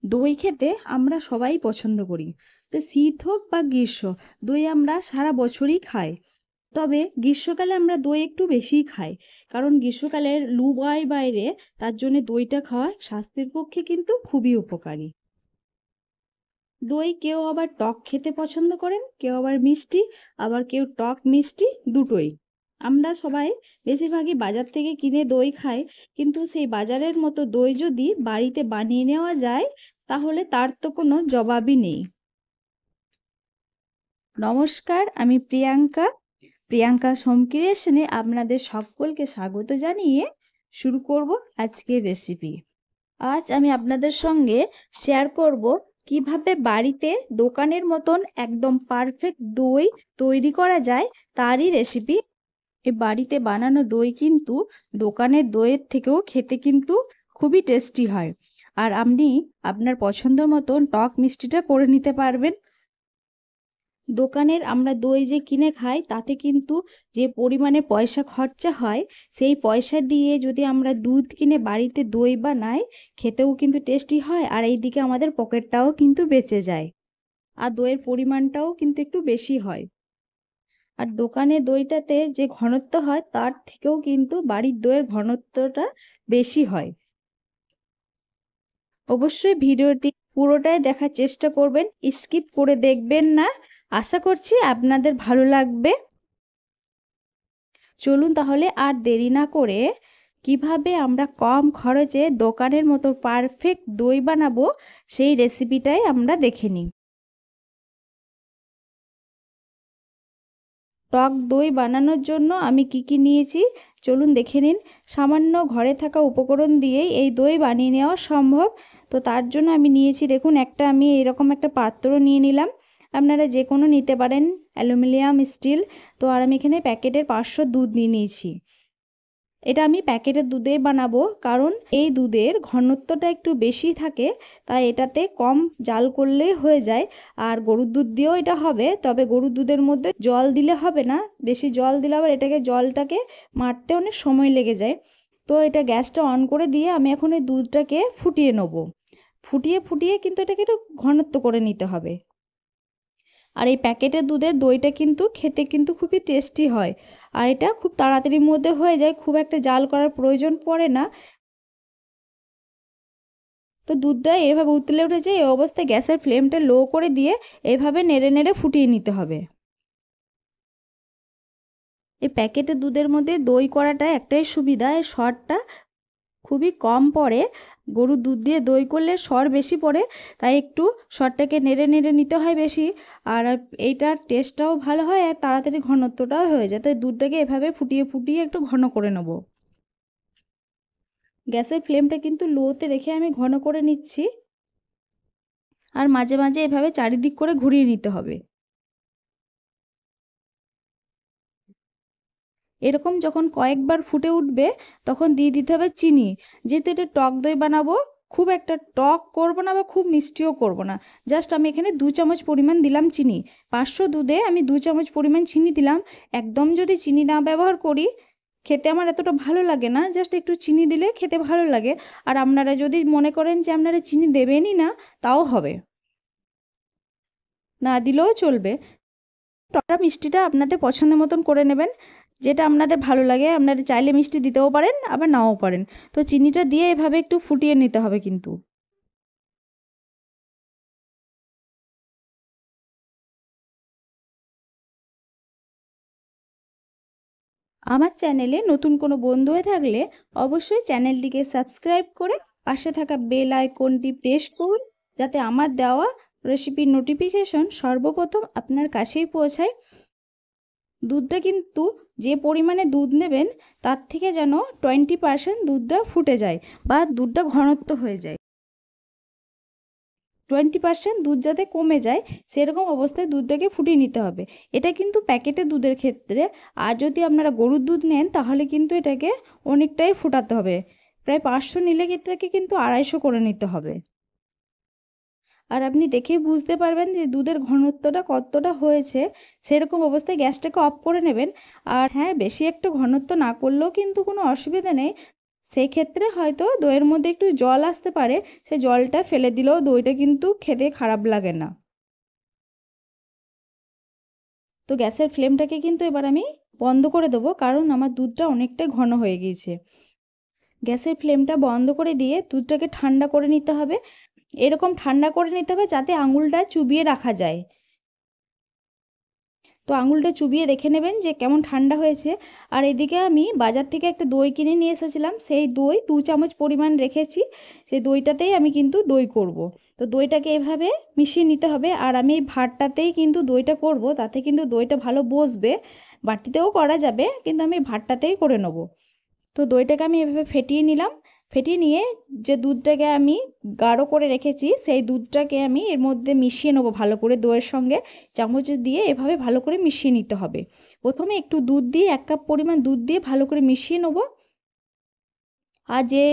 দই খেতে আমরা সবাই পছন্দ করি, সে শীত হোক বা গ্রীষ্ম। দই আমরা সারা বছরই খাই, তবে গ্রীষ্মকালে আমরা দই একটু বেশিই খাই, কারণ গ্রীষ্মকালে লু বয় বাইরে, তার জন্য দইটা খাওয়া স্বাস্থ্যের পক্ষে কিন্তু খুবই উপকারী। দই কেউ আবার টক খেতে পছন্দ করেন, কেউ আবার মিষ্টি, আবার কেউ টক মিষ্টি দুটোই। আমরা সবাই বেশিরভাগই বাজার থেকে কিনে দই খাই, কিন্তু সেই বাজারের মতো দই যদি বাড়িতে বানিয়ে নেওয়া যায় তাহলে তার তো কোনো জবাবই নেই। নমস্কার, আমি প্রিয়াঙ্কা হোম ক্রিয়েশনে আপনাদের সকলকে স্বাগত জানিয়ে শুরু করব আজকের রেসিপি। আজ আমি আপনাদের সঙ্গে শেয়ার করব কিভাবে বাড়িতে দোকানের মতন একদম পারফেক্ট দই তৈরি করা যায়, তারই রেসিপি। এই বাড়িতে বানানো দই কিন্তু দোকানের দইয়ের থেকেও খেতে কিন্তু খুবই টেস্টি হয়, আর আপনি আপনার পছন্দ মতন টক মিষ্টিটা করে নিতে পারবেন। দোকানের আমরা দই যে কিনে খাই তাতে কিন্তু যে পরিমাণে পয়সা খরচা হয়, সেই পয়সা দিয়ে যদি আমরা দুধ কিনে বাড়িতে দই বানাই, খেতেও কিন্তু টেস্টি হয়, আর এইদিকে আমাদের পকেটটাও কিন্তু বেঁচে যায়, আর দইয়ের পরিমাণটাও কিন্তু একটু বেশি হয়। আর দোকানের দইটাতে যে ঘনত্ব হয় তার থেকেও কিন্তু বাড়ির দইয়ের ঘনত্বটা বেশি হয়। অবশ্যই ভিডিওটি পুরোটাই দেখার চেষ্টা করবেন, স্কিপ করে দেখবেন না। আশা করছি আপনাদের ভালো লাগবে। চলুন তাহলে আর দেরি না করে কিভাবে আমরা কম খরচে দোকানের মতো পারফেক্ট দই বানাবো সেই রেসিপিটাই আমরা দেখে নিই। টক দই বানানোর জন্য আমি কি নিয়েছি চলুন দেখে নিন। সামান্য ঘরে থাকা উপকরণ দিয়েই এই দই বানিয়ে নেওয়া সম্ভব। তো তার জন্য আমি নিয়েছি, দেখুন, আমি এরকম একটা পাত্র নিয়ে নিলাম। আপনারা যে কোনো নিতে পারেন, অ্যালুমিনিয়াম, স্টিল। তো আর আমি এখানে প্যাকেটের 500 দুধ নিয়ে নিয়েছি। এটা আমি প্যাকেটের দুধে বানাবো, কারণ এই দুধের ঘনত্বটা একটু বেশি থাকে, তাই এটাতে কম জাল করলেই হয়ে যায়। আর গরুর দুধ দিয়েও এটা হবে, তবে গরুর দুধের মধ্যে জল দিলে হবে না, বেশি জল দিলে আবার জলটাকে মারতে অনেক সময় লেগে যায়। তো এটা গ্যাসটা অন করে দিয়ে আমি এখন এই দুধটাকে ফুটিয়ে নেব। ফুটিয়ে কিন্তু এটাকে একটু ঘনত্ব করে নিতে হবে। আর এই প্যাকেটের দুধের দইটা কিন্তু খেতে কিন্তু খুবই টেস্টি হয়, আর এটা খুব তাড়াতাড়ির মধ্যে হয়ে যায়, খুব একটা জাল করার প্রয়োজন পড়ে না। তো দুধটা এভাবে উতলে উঠেছে, এই অবস্থায় গ্যাসের ফ্লেমটা লো করে দিয়ে এভাবে নেড়ে নেড়ে ফুটিয়ে নিতে হবে। এই প্যাকেটের দুধের মধ্যে দই করাটা একটাই সুবিধা, এর সরটা খুবই কম পড়ে। গরুর দুধ দিয়ে দই করলে সর বেশি পড়ে, তাই একটু সরটাকে নেড়ে নেড়ে নিতে হয় বেশি। আর এইটার টেস্টটাও ভালো হয়, আর তাড়াতাড়ি ঘনত্বটাও হয়ে যায়। তাই দুধটাকে এভাবে ফুটিয়ে একটু ঘন করে নেব। গ্যাসের ফ্লেমটা কিন্তু লোতে রেখে আমি ঘন করে নিচ্ছি, আর মাঝে মাঝে এভাবে চারিদিক করে ঘুরিয়ে নিতে হবে। এরকম যখন কয়েকবার ফুটে উঠবে তখন দিয়ে দিতে হবে চিনি। যেহেতু এটা টক দই বানাবো, খুব একটা টক করবো না বা খুব মিষ্টিও করবো না, জাস্ট আমি এখানে 2 চামচ পরিমাণ দিলাম চিনি। 500 দুধে আমি 2 চামচ পরিমাণ চিনি দিলাম। একদম যদি চিনি না ব্যবহার করি, খেতে আমার এতটা ভালো লাগে না, জাস্ট একটু চিনি দিলে খেতে ভালো লাগে। আর আপনারা যদি মনে করেন যে আপনারা চিনি দেবেনই না, তাও হবে, না দিলেও চলবে। টকটা মিষ্টিটা আপনাদের পছন্দ মতন করে নেবেন, যেটা আপনাদের ভালো লাগে। আপনারা চাইলে মিষ্টি দিতেও পারেন, আবার নাও পারেন। তো চিনিটা দিয়ে এভাবে একটু ফুটিয়ে নিতে হবে কিন্তু। আমার চ্যানেলে নতুন কোনো বন্ধু হয়ে থাকলে অবশ্যই চ্যানেলটিকে সাবস্ক্রাইব করে পাশে থাকা বেল আইকনটি প্রেস করুন, যাতে আমার দেওয়া রেসিপির নোটিফিকেশন সর্বপ্রথম আপনার কাছেই পৌঁছায়। দুধটা কিন্তু যে পরিমাণে দুধ নেবেন তার থেকে যেন 20% দুধটা ফুটে যায় বা দুধটা ঘনত্ব হয়ে যায়। 20% দুধ যাতে কমে যায় সেরকম অবস্থায় দুধটাকে ফুটিয়ে নিতে হবে। এটা কিন্তু প্যাকেটের দুধের ক্ষেত্রে। আর যদি আপনারা গরুর দুধ নেন তাহলে কিন্তু এটাকে অনেকটাই ফুটাতে হবে, প্রায় 500 নিলে এটাকে কিন্তু 250 করে নিতে হবে। আর আপনি দেখেই বুঝতে পারবেন যে দুধের ঘনত্বটা কতটা হয়েছে। সেরকম অবস্থায় গ্যাসটাকে অফ করে নেবেন। আর হ্যাঁ, বেশি একটু ঘনত্ব না করলেও কিন্তু কোনো অসুবিধা নেই, সেই ক্ষেত্রে হয়তো দইয়ের মধ্যে একটু জল আসতে পারে, সেই জলটা ফেলে দিলেও দইটা কিন্তু খেতে খারাপ লাগে না। তো গ্যাসের ফ্লেমটাকে কিন্তু এবার আমি বন্ধ করে দেবো, কারণ আমার দুধটা অনেকটাই ঘন হয়ে গিয়েছে। গ্যাসের ফ্লেমটা বন্ধ করে দিয়ে দুধটাকে ঠান্ডা করে নিতে হবে। এরকম ঠান্ডা করে নিতে হবে যাতে আঙুলটা চুবিয়ে রাখা যায়। তো আঙুলটা চুবিয়ে দেখে নেবেন যে কেমন ঠান্ডা হয়েছে। আর এদিকে আমি বাজার থেকে একটা দই কিনে নিয়ে এসেছিলাম, সেই দই 2 চামচ পরিমাণ রেখেছি। সেই দইটাতেই আমি কিন্তু দই করব। তো দইটাকে এভাবে মিশিয়ে নিতে হবে। আর আমি এই ভাতটাতেই কিন্তু দইটা করব, তাতে কিন্তু দইটা ভালো বসবে। বাটিতেও করা যাবে, কিন্তু আমি ভাতটাতেই করে নেব। তো দইটাকে আমি এভাবে ফেটিয়ে নিলাম। ফেটিয়ে নিয়ে যে দুধটাকে আমি গাঢ় করে রেখেছি, সেই দুধটাকে আমি এর মধ্যে মিশিয়ে নেবো ভালো করে। দইয়ের সঙ্গে চামচ দিয়ে এভাবে ভালো করে মিশিয়ে নিতে হবে। প্রথমে একটু দুধ দিয়ে 1 কাপ পরিমাণ দুধ দিয়ে ভালো করে মিশিয়ে নেবো। আর যে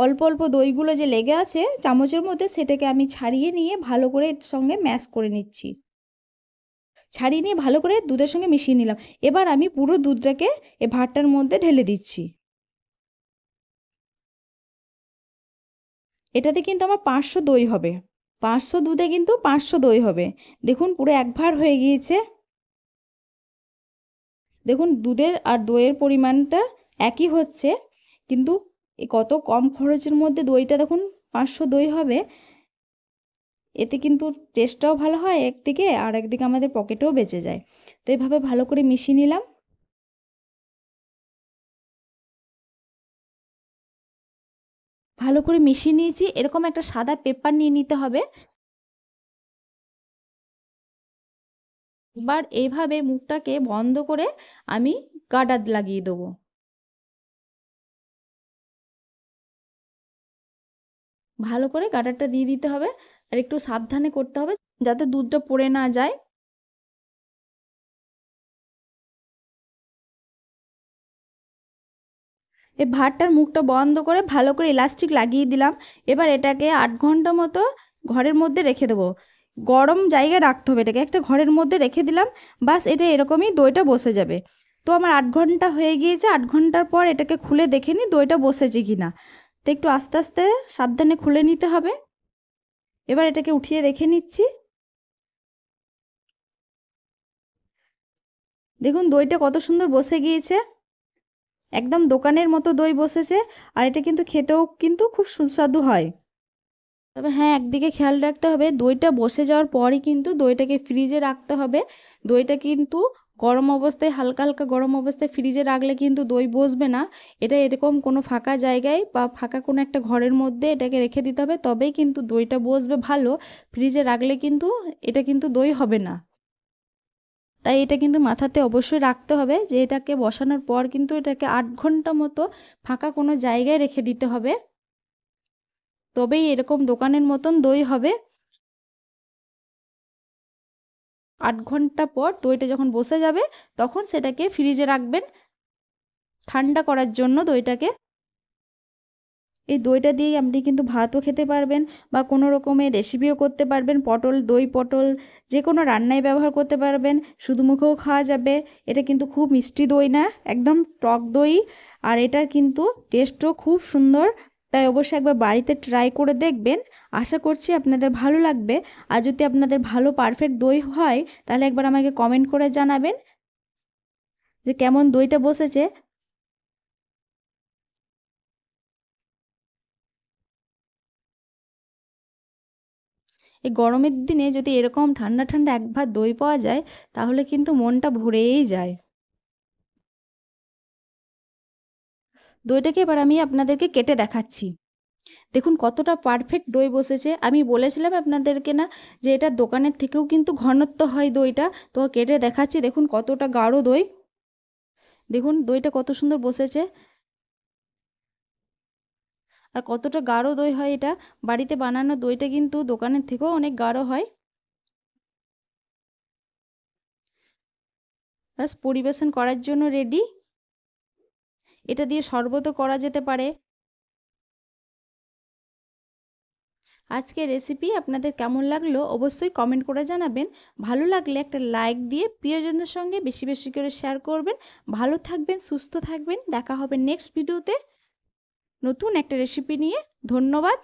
অল্প অল্প দইগুলো যে লেগে আছে চামচের মধ্যে, সেটাকে আমি ছাড়িয়ে নিয়ে ভালো করে এর সঙ্গে ম্যাশ করে নিচ্ছি। ছাড়িয়ে নিয়ে ভালো করে দুধের সঙ্গে মিশিয়ে নিলাম। এবার আমি পুরো দুধটাকে এ ভাতটার মধ্যে ঢেলে দিচ্ছি। এটাতে কিন্তু আমার 500 দই হবে। 500 দুধে কিন্তু 500 দই হবে। দেখুন পুরো এক ভাঁড় হয়ে গিয়েছে। দেখুন দুধের আর দইয়ের পরিমাণটা একই হচ্ছে, কিন্তু কত কম খরচের মধ্যে দইটা দেখুন 500 দই হবে। এতে কিন্তু টেস্টটাও ভালো হয় একদিকে, আর একদিকে আমাদের পকেটেও বেঁচে যায়। তো এইভাবে ভালো করে মিশিয়ে নিলাম। ভালো করে মিশিয়ে নিয়েছি। এরকম একটা সাদা পেপার নিয়ে নিতে হবে। এবার এইভাবে মুখটাকে বন্ধ করে আমি গার্ডার লাগিয়ে দেবো। ভালো করে গার্ডারটা দিয়ে দিতে হবে। আর একটু সাবধানে করতে হবে যাতে দুধটা পড়ে না যায়। এই ভাতটার মুখটা বন্ধ করে ভালো করে ইলাস্টিক লাগিয়ে দিলাম। এবার এটাকে 8 ঘন্টা মতো ঘরের মধ্যে রেখে দেবো। গরম জায়গায় রাখতে হবে এটাকে। একটা ঘরের মধ্যে রেখে দিলাম, বাস এটা এরকমই দইটা বসে যাবে। তো আমার 8 ঘন্টা হয়ে গিয়েছে। 8 ঘন্টার পর এটাকে খুলে দেখে নিই দইটা বসেছে কি না। তো একটু আস্তে আস্তে সাবধানে খুলে নিতে হবে। এবার এটাকে উঠিয়ে দেখে নিচ্ছি। দেখুন দইটা কত সুন্দর বসে গিয়েছে, একদম দোকানের মতো দই বসেছে। আর এটা কিন্তু খেতেও কিন্তু খুব সুস্বাদু হয়। তবে হ্যাঁ, একদিকে খেয়াল রাখতে হবে, দইটা বসে যাওয়ার পরই কিন্তু দইটাকে ফ্রিজে রাখতে হবে। দইটা কিন্তু গরম অবস্থায়, হালকা হালকা গরম অবস্থায় ফ্রিজে রাখলে কিন্তু দই বসবে না। এটা এরকম কোনো ফাঁকা জায়গায় বা ফাঁকা কোনো একটা ঘরের মধ্যে এটাকে রেখে দিতে হবে, তবেই কিন্তু দইটা বসবে ভালো। ফ্রিজে রাখলে কিন্তু এটা কিন্তু দই হবে না। তাই এটা কিন্তু মাথাতে অবশ্যই রাখতে হবে যে এটাকে বসানোর পর কিন্তু এটাকে 8 ঘন্টা মতো ফাঁকা কোনো জায়গায় রেখে দিতে হবে, তবেই এরকম দোকানের মতন দই হবে। 8 ঘন্টা পর দইটা যখন বসে যাবে তখন সেটাকে ফ্রিজে রাখবেন ঠান্ডা করার জন্য দইটাকে। এই দইটা দিয়েই আপনি কিন্তু ভাতও খেতে পারবেন বা কোনো রকমের রেসিপিও করতে পারবেন। পটল, দই পটল যে কোনো রান্নায় ব্যবহার করতে পারবেন। শুধু মুখেও খাওয়া যাবে। এটা কিন্তু খুব মিষ্টি দই না, একদম টক দই। আর এটার কিন্তু টেস্টও খুব সুন্দর। তাই অবশ্যই একবার বাড়িতে ট্রাই করে দেখবেন। আশা করছি আপনাদের ভালো লাগবে। আর যদি আপনাদের ভালো পারফেক্ট দই হয় তাহলে একবার আমাকে কমেন্ট করে জানাবেন যে কেমন দইটা বসেছে। এই গরমের দিনে যদি এরকম ঠান্ডা ঠান্ডা এক ভাত দই পাওয়া যায় তাহলে কিন্তু মনটা ভরেই যায়। দইটাকে এবার আমি আপনাদেরকে কেটে দেখাচ্ছি। দেখুন কতটা পারফেক্ট দই বসেছে। আমি বলেছিলাম আপনাদেরকে না যে এটা দোকানের থেকেও কিন্তু ঘনত্ব হয় দইটা। তো কেটে দেখাচ্ছি, দেখুন কতটা গাঢ় দই। দেখুন দইটা কত সুন্দর বসেছে আর কতটা গাঢ় দই হয় এটা। বাড়িতে বানানো দইটা কিন্তু দোকানের থেকেও অনেক গাঢ় হয়। ব্যাস পরিবেশন করার জন্য রেডি। এটা দিয়ে শরবতও করা যেতে পারে। আজকের রেসিপি আপনাদের কেমন লাগলো অবশ্যই কমেন্ট করে জানাবেন। ভালো লাগলে একটা লাইক দিয়ে প্রিয়জনদের সঙ্গে বেশি বেশি করে শেয়ার করবেন। ভালো থাকবেন, সুস্থ থাকবেন। দেখা হবে নেক্সট ভিডিওতে। নতুন একটা রেসিপি নিয়ে। ধন্যবাদ।